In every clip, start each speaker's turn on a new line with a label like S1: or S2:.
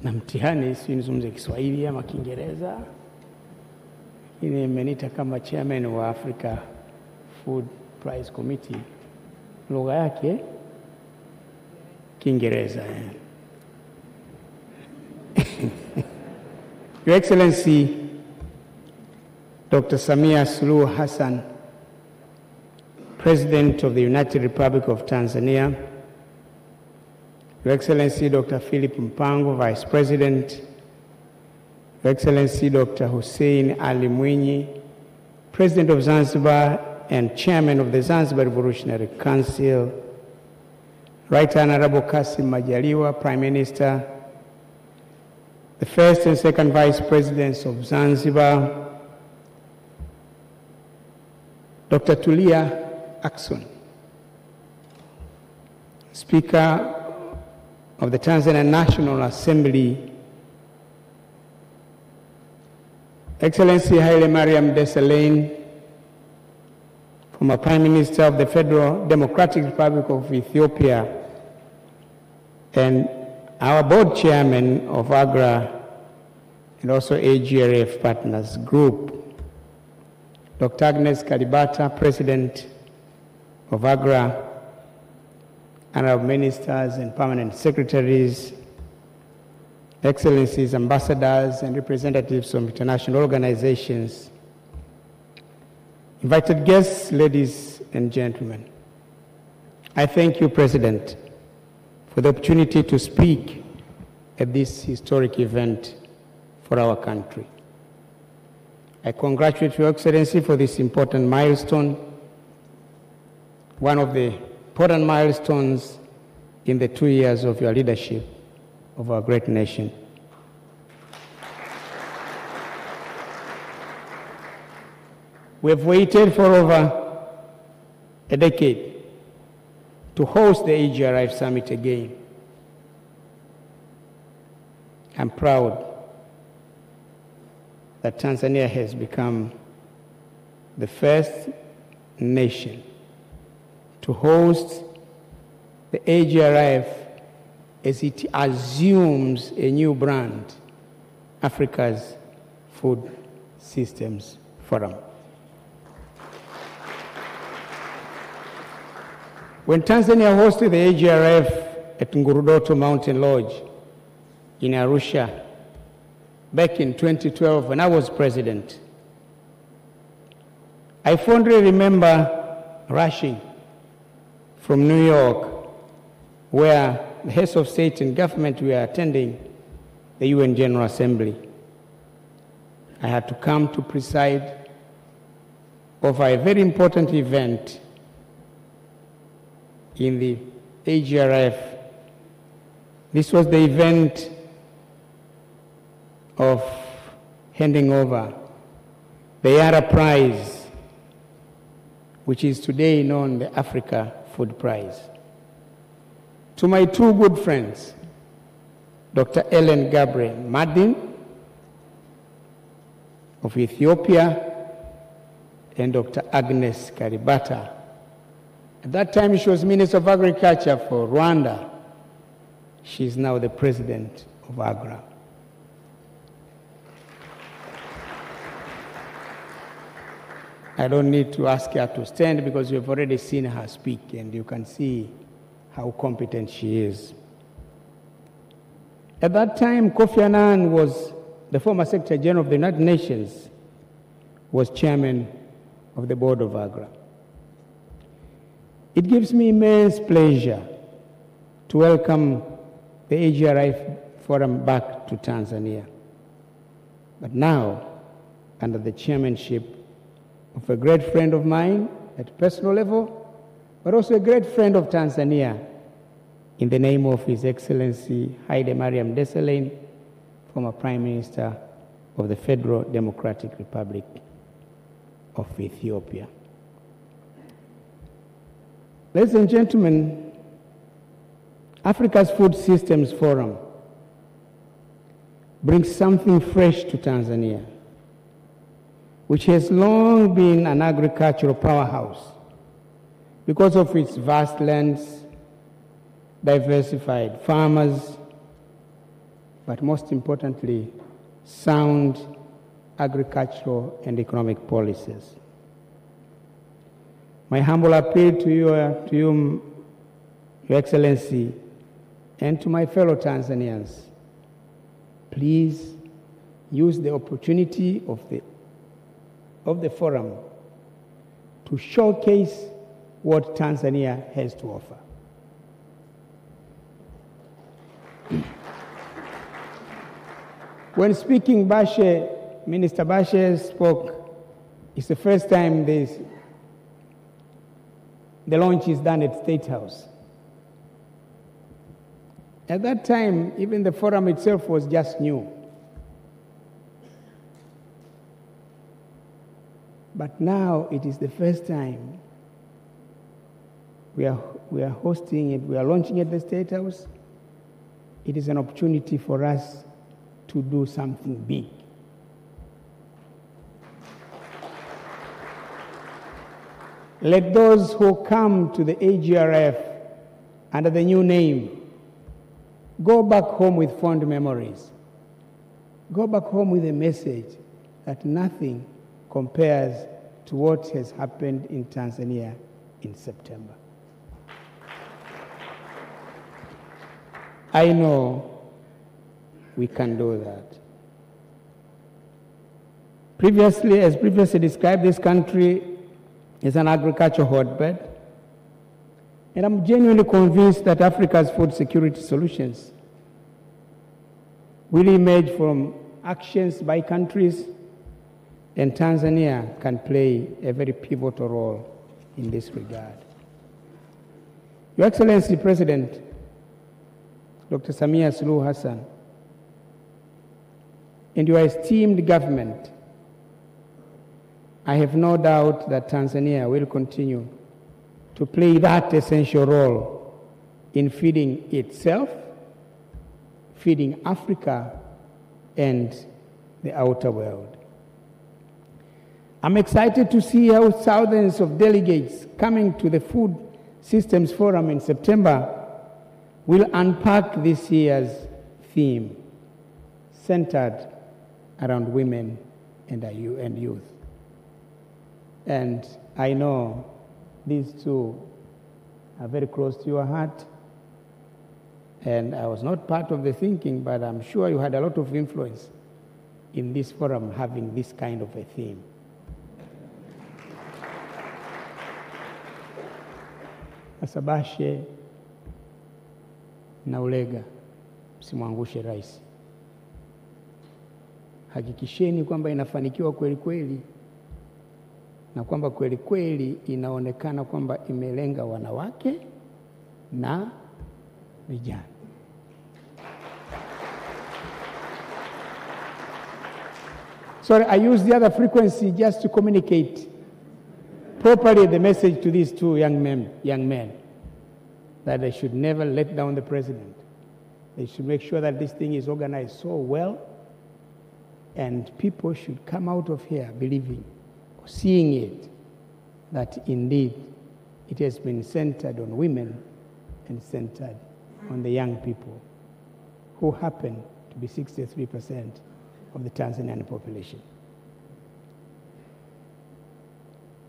S1: na mtihani, si nizungumze Kiswahili ama Kiingereza, lakini imeniita kama chairman wa Africa Food Price Committee, lugha yake Kiingereza. Your Excellency Dr. Samia Suluhu Hassan, President of the United Republic of Tanzania, Your Excellency Dr. Philip Mpango, Vice President, Your Excellency Dr. Hussein Ali Mwinyi, President of Zanzibar and Chairman of the Zanzibar Revolutionary Council, Right Honorable Kassim Majaliwa, Prime Minister, the First and Second Vice Presidents of Zanzibar, Dr. Tulia Ackson, Speaker of the Tanzania National Assembly, Excellency Haile Mariam Desalegn, former Prime Minister of the Federal Democratic Republic of Ethiopia, and our board chairman of AGRA and also AGRF Partners Group, Dr. Agnes Kalibata, President of AGRA, honorable ministers and permanent secretaries, excellencies, ambassadors, and representatives from international organizations, invited guests, ladies and gentlemen. I thank you, President, for the opportunity to speak at this historic event for our country. I congratulate Your Excellency for this important milestone, one of the important milestones in the 2 years of your leadership of our great nation. We have waited for over a decade to host the AGRF Summit again. I'm proud that Tanzania has become the first nation to host the AGRF as it assumes a new brand, Africa's Food Systems Forum. When Tanzania hosted the AGRF at Ngurudoto Mountain Lodge in Arusha back in 2012 when I was president, I fondly remember rushing from New York, where the heads of state and government were attending the UN General Assembly. I had to come to preside over a very important event in the AGRF. This was the event of handing over the Yara Prize, which is today known the Africa Food Prize, to my two good friends, Dr. Ellen Gabriel Madin of Ethiopia and Dr. Agnes Kalibata. At that time, she was Minister of Agriculture for Rwanda. She is now the President of AGRA. I don't need to ask her to stand because you've already seen her speak and you can see how competent she is. At that time, Kofi Annan was the former Secretary General of the United Nations, was chairman of the board of AGRA. It gives me immense pleasure to welcome the AGRF Forum back to Tanzania. But now, under the chairmanship of a great friend of mine at a personal level, but also a great friend of Tanzania, in the name of His Excellency Haile Mariam Desalegn, former Prime Minister of the Federal Democratic Republic of Ethiopia. Ladies and gentlemen, Africa's Food Systems Forum brings something fresh to Tanzania, which has long been an agricultural powerhouse because of its vast lands, diversified farmers, but most importantly, sound agricultural and economic policies. My humble appeal to you, Your Excellency, and to my fellow Tanzanians, please use the opportunity of the forum to showcase what Tanzania has to offer. When speaking, Minister Bashe spoke. It's the first time the launch is done at State House. At that time, even the forum itself was just new. But now it is the first time we are hosting it, we are launching at the State House. It is an opportunity for us to do something big. Let those who come to the AGRF under the new name go back home with fond memories. Go back home with a message that nothing compares to what has happened in Tanzania in September. I know we can do that. As previously described, this country is an agricultural hotbed, and I'm genuinely convinced that Africa's food security solutions will emerge from actions by countries, and Tanzania can play a very pivotal role in this regard. Your Excellency President, Dr. Samia Suluhu Hassan, and your esteemed government, I have no doubt that Tanzania will continue to play that essential role in feeding itself, feeding Africa, and the outer world. I'm excited to see how thousands of delegates coming to the Food Systems Forum in September will unpack this year's theme, centered around women and youth. And I know these two are very close to your heart. And I was not part of the thinking, but I'm sure you had a lot of influence in this forum having this kind of a theme. Asabashe na Ulega, msimwangushe rais. Hakikisheni kwamba inafanikiwa kweli kweli, na kwamba kweli kweli inaonekana kwamba imelenga wanawake na vijana. Sorry, I use the other frequency just to communicate properly the message to these two young men, that they should never let down the president. They should make sure that this thing is organized so well, and people should come out of here believing, seeing it, that indeed it has been centered on women and centered on the young people, who happen to be 63% of the Tanzanian population.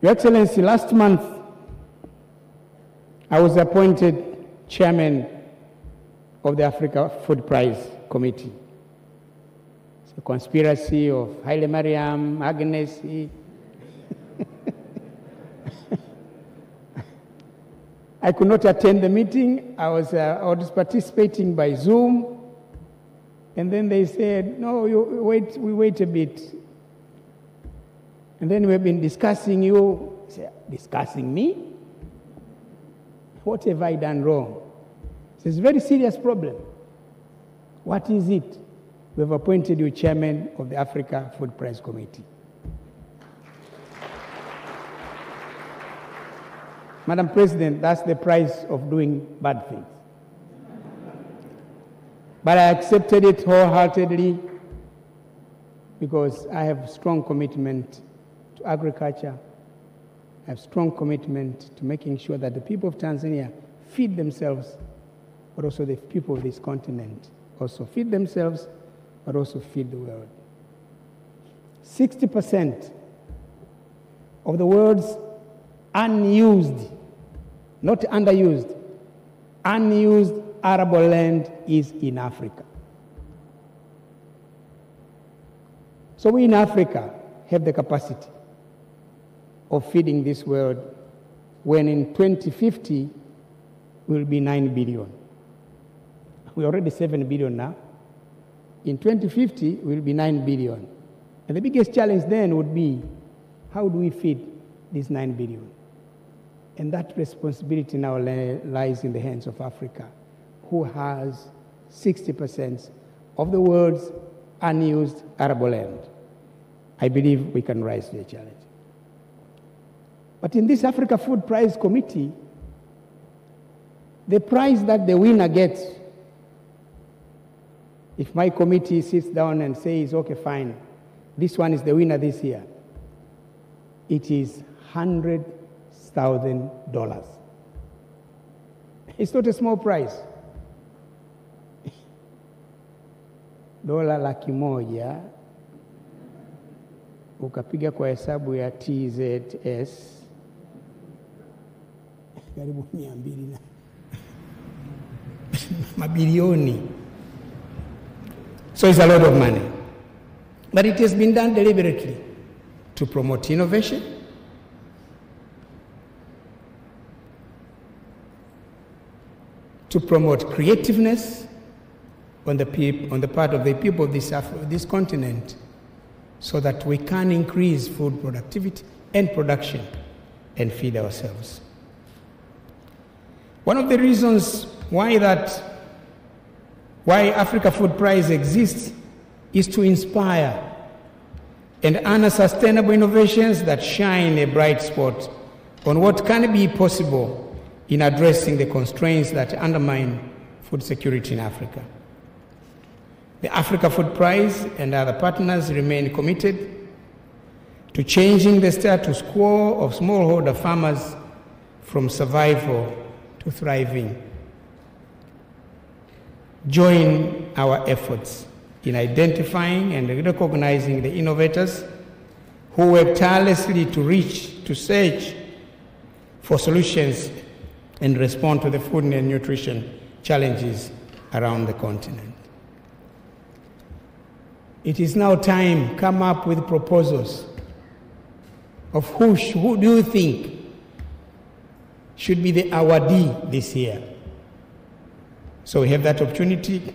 S1: Your Excellency, last month I was appointed chairman of the Africa Food Prize Committee. It's a conspiracy of Haile Mariam, Agnes. I could not attend the meeting. I was participating by Zoom. And then they said, no, we wait a bit. And then we've been discussing you. I said, discussing me? What have I done wrong? It's a very serious problem. What is it? We have appointed you chairman of the Africa Food Prize Committee. Madam President, that's the price of doing bad things. But I accepted it wholeheartedly because I have strong commitment to agriculture. I have strong commitment to making sure that the people of Tanzania feed themselves, but also the people of this continent also feed themselves, but also feed the world. 60% of the world's unused, not underused, unused arable land is in Africa. So we in Africa have the capacity of feeding this world when in 2050 we will be 9 billion. We're already 7 billion now. In 2050 we will be 9 billion. And the biggest challenge then would be, how do we feed this 9 billion? And that responsibility now lies in the hands of Africa, who has 60% of the world's unused arable land. I believe we can rise to the challenge. But in this Africa Food Prize Committee, the prize that the winner gets, if my committee sits down and says, okay, fine, this one is the winner this year, it is $100,000. It's not a small prize. $100,000 ukapiga kwa hesabu ya TZS karibu 200 na mabilioni. So it's a lot of money. But it has been done deliberately to promote innovation, to promote creativeness on the part of the people of this continent, so that we can increase food productivity and production and feed ourselves. One of the reasons why Africa Food Prize exists is to inspire and honor sustainable innovations that shine a bright spot on what can be possible in addressing the constraints that undermine food security in Africa. The Africa Food Prize and other partners remain committed to changing the status quo of smallholder farmers from survival to thriving. Join our efforts in identifying and recognizing the innovators who work tirelessly to search for solutions and respond to the food and nutrition challenges around the continent. It is now time, come up with proposals of who do you think should be the awardee this year. So we have that opportunity.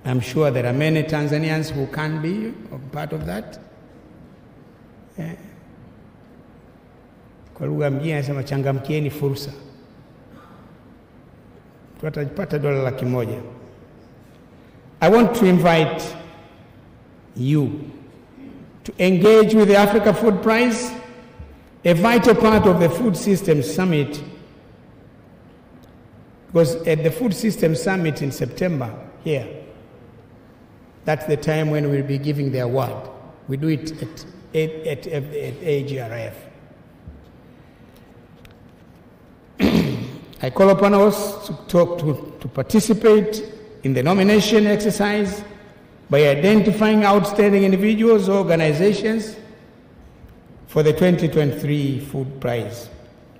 S1: I'm sure there are many Tanzanians who can be part of that. Kwa lugha mjini anasema changamkieni fursa. Tutapata $100,000. I want to invite you to engage with the Africa Food Prize, a vital part of the Food Systems Summit, because at the Food Systems Summit in September here, that's the time when we'll be giving the award. We do it at AGRF. I call upon us to participate in the nomination exercise by identifying outstanding individuals or organizations for the 2023 Food Prize,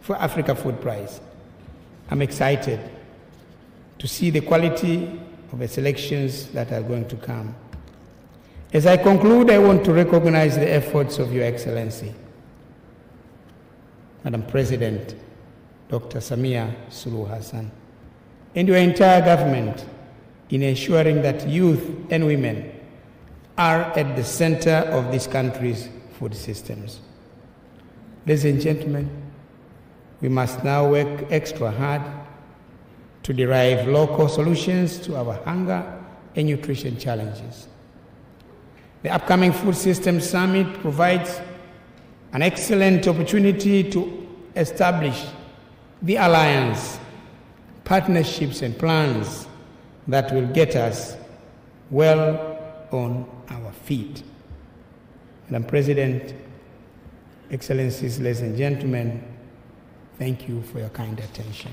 S1: for Africa Food Prize. I'm excited to see the quality of the selections that are going to come. As I conclude, I want to recognize the efforts of Your Excellency, Madam President, Dr. Samia Suluhu Hassan, and your entire government in ensuring that youth and women are at the center of this country's food systems. Ladies and gentlemen, we must now work extra hard to derive local solutions to our hunger and nutrition challenges. The upcoming Food Systems Summit provides an excellent opportunity to establish the alliance, partnerships, and plans that will get us well on our feet. Madam President, Excellencies, ladies and gentlemen, thank you for your kind attention.